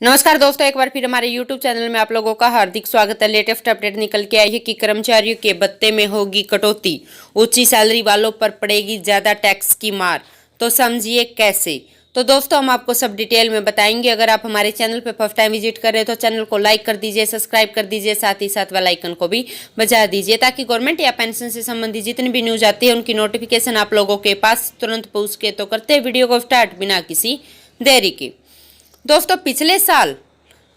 नमस्कार दोस्तों, एक बार फिर हमारे YouTube चैनल में आप लोगों का हार्दिक स्वागत है। लेटेस्ट अपडेट निकल के आई है कि कर्मचारियों के भत्ते में होगी कटौती, ऊंची सैलरी वालों पर पड़ेगी ज्यादा टैक्स की मार। तो समझिए कैसे। तो दोस्तों हम आपको सब डिटेल में बताएंगे। अगर आप हमारे चैनल पर फर्स्ट टाइम विजिट कर रहे हैं तो चैनल को लाइक कर दीजिए, सब्सक्राइब कर दीजिए, साथ ही साथ वाला आइकन को भी बजा दीजिए ताकि गवर्नमेंट या पेंशन से संबंधित जितनी भी न्यूज आती है उनकी नोटिफिकेशन आप लोगों के पास तुरंत पहुंच के। तो करते हैं वीडियो को स्टार्ट बिना किसी देरी के। दोस्तों पिछले साल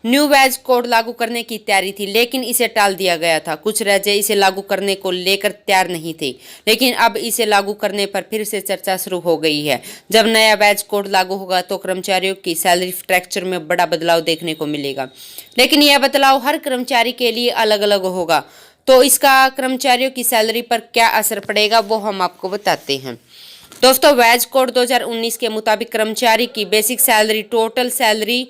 न्यू वेज कोड लागू करने की तैयारी थी, लेकिन इसे टाल दिया गया था। कुछ राज्य इसे लागू करने को लेकर तैयार नहीं थे, लेकिन अब इसे लागू करने पर फिर से चर्चा शुरू हो गई है। जब नया वेज कोड लागू होगा तो कर्मचारियों की सैलरी स्ट्रक्चर में बड़ा बदलाव देखने को मिलेगा, लेकिन यह बदलाव हर कर्मचारी के लिए अलग अलग होगा। तो इसका कर्मचारियों की सैलरी पर क्या असर पड़ेगा वो हम आपको बताते हैं। दोस्तों वेज कोड 2019 के मुताबिक कर्मचारी की बेसिक सैलरी टोटल सैलरी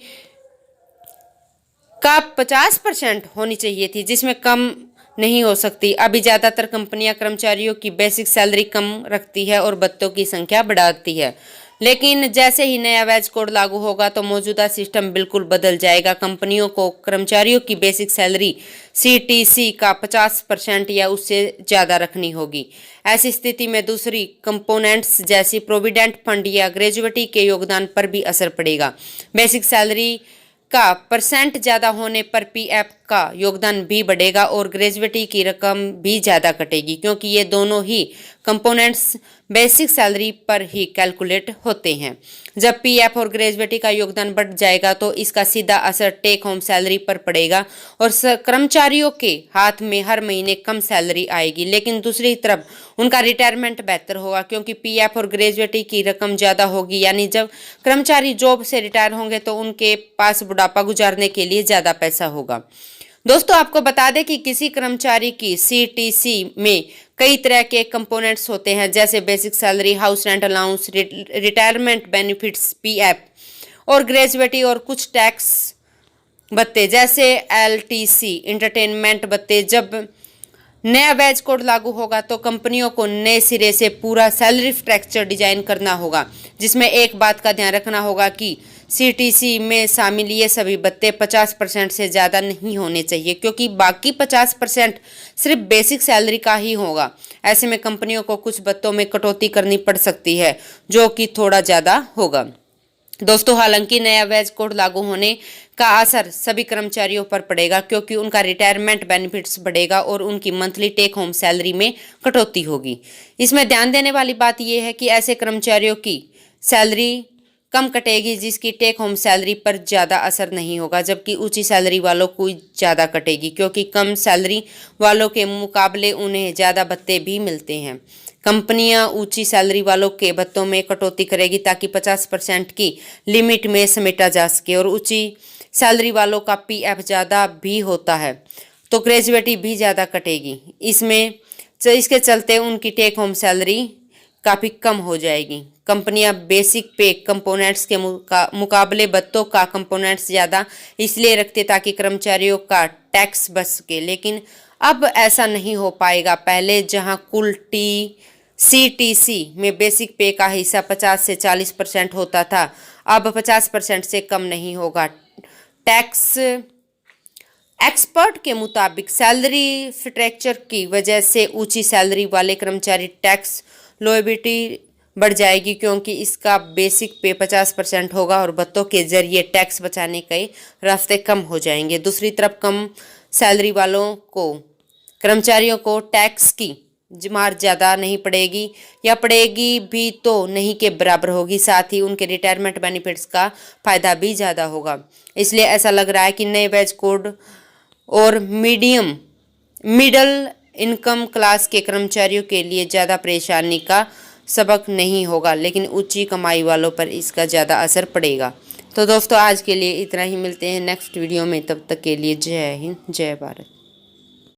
का 50% होनी चाहिए थी, जिसमें कम नहीं हो सकती। अभी ज्यादातर कंपनियां कर्मचारियों की बेसिक सैलरी कम रखती है और भत्तों की संख्या बढ़ाती है, लेकिन जैसे ही नया वेज कोड लागू होगा तो मौजूदा सिस्टम बिल्कुल बदल जाएगा। कंपनियों को कर्मचारियों की बेसिक सैलरी CTC का 50% या उससे ज्यादा रखनी होगी। ऐसी स्थिति में दूसरी कंपोनेंट्स जैसी प्रोविडेंट फंड या ग्रेजुएटी के योगदान पर भी असर पड़ेगा। बेसिक सैलरी का परसेंट ज्यादा होने पर PF का योगदान भी बढ़ेगा और ग्रेजुएटी की रकम भी ज्यादा कटेगी, क्योंकि ये दोनों ही कंपोनेंट्स बेसिक सैलरी पर ही कैलकुलेट होते हैं। जब PF और ग्रेजुएटी का योगदान बढ़ जाएगा तो इसका सीधा असर टेक होम सैलरी पर पड़ेगा और कर्मचारियों के हाथ में हर महीने कम सैलरी आएगी, लेकिन दूसरी तरफ उनका रिटायरमेंट बेहतर होगा, क्योंकि PF और ग्रेजुएटी की रकम ज्यादा होगी। यानी जब कर्मचारी जॉब से रिटायर होंगे तो उनके पास बुढ़ापा गुजारने के लिए ज्यादा पैसा होगा। दोस्तों आपको बता दें कि किसी कर्मचारी की CTC में कई तरह के कंपोनेंट्स होते हैं, जैसे basic salary, house rent allowance, retirement benefits, PF और ग्रेजुएटी और कुछ टैक्स भत्ते जैसे LTC, इंटरटेनमेंट भत्ते। जब नया वेज कोड लागू होगा तो कंपनियों को नए सिरे से पूरा सैलरी स्ट्रक्चर डिजाइन करना होगा, जिसमें एक बात का ध्यान रखना होगा कि CTC में शामिल ये सभी भत्ते 50% से ज़्यादा नहीं होने चाहिए, क्योंकि बाकी 50% सिर्फ बेसिक सैलरी का ही होगा। ऐसे में कंपनियों को कुछ भत्तों में कटौती करनी पड़ सकती है, जो कि थोड़ा ज़्यादा होगा। दोस्तों हालांकि नया वेज कोड लागू होने का असर सभी कर्मचारियों पर पड़ेगा, क्योंकि उनका रिटायरमेंट बेनिफिट्स बढ़ेगा और उनकी मंथली टेक होम सैलरी में कटौती होगी। इसमें ध्यान देने वाली बात यह है कि ऐसे कर्मचारियों की सैलरी कम कटेगी जिसकी टेक होम सैलरी पर ज़्यादा असर नहीं होगा, जबकि ऊंची सैलरी वालों को ज़्यादा कटेगी, क्योंकि कम सैलरी वालों के मुकाबले उन्हें ज़्यादा भत्ते भी मिलते हैं। कंपनियां ऊंची सैलरी वालों के भत्तों में कटौती करेगी ताकि 50% की लिमिट में समेटा जा सके, और ऊंची सैलरी वालों का PF ज़्यादा भी होता है तो ग्रेजुएटी भी ज़्यादा कटेगी। इसके चलते उनकी टेक होम सैलरी काफ़ी कम हो जाएगी। कंपनियां बेसिक पे कंपोनेंट्स के मुकाबले भत्तों का कंपोनेंट्स ज़्यादा इसलिए रखते ताकि कर्मचारियों का टैक्स बच सके, लेकिन अब ऐसा नहीं हो पाएगा। पहले जहां कुल CTC में बेसिक पे का हिस्सा 50 से 40% होता था, अब 50% से कम नहीं होगा। टैक्स एक्सपर्ट के मुताबिक सैलरी स्ट्रक्चर की वजह से ऊंची सैलरी वाले कर्मचारी टैक्स लायबिलिटी बढ़ जाएगी, क्योंकि इसका बेसिक पे 50% होगा और भत्तों के जरिए टैक्स बचाने के रास्ते कम हो जाएंगे। दूसरी तरफ कम सैलरी वालों को कर्मचारियों को टैक्स की मार ज़्यादा नहीं पड़ेगी, या पड़ेगी भी तो नहीं के बराबर होगी। साथ ही उनके रिटायरमेंट बेनिफिट्स का फ़ायदा भी ज़्यादा होगा। इसलिए ऐसा लग रहा है कि नए वेज कोड और मिडल इनकम क्लास के कर्मचारियों के लिए ज़्यादा परेशानी का सबक नहीं होगा, लेकिन ऊंची कमाई वालों पर इसका ज़्यादा असर पड़ेगा। तो दोस्तों आज के लिए इतना ही, मिलते हैं नेक्स्ट वीडियो में। तब तक के लिए जय हिंद, जय भारत।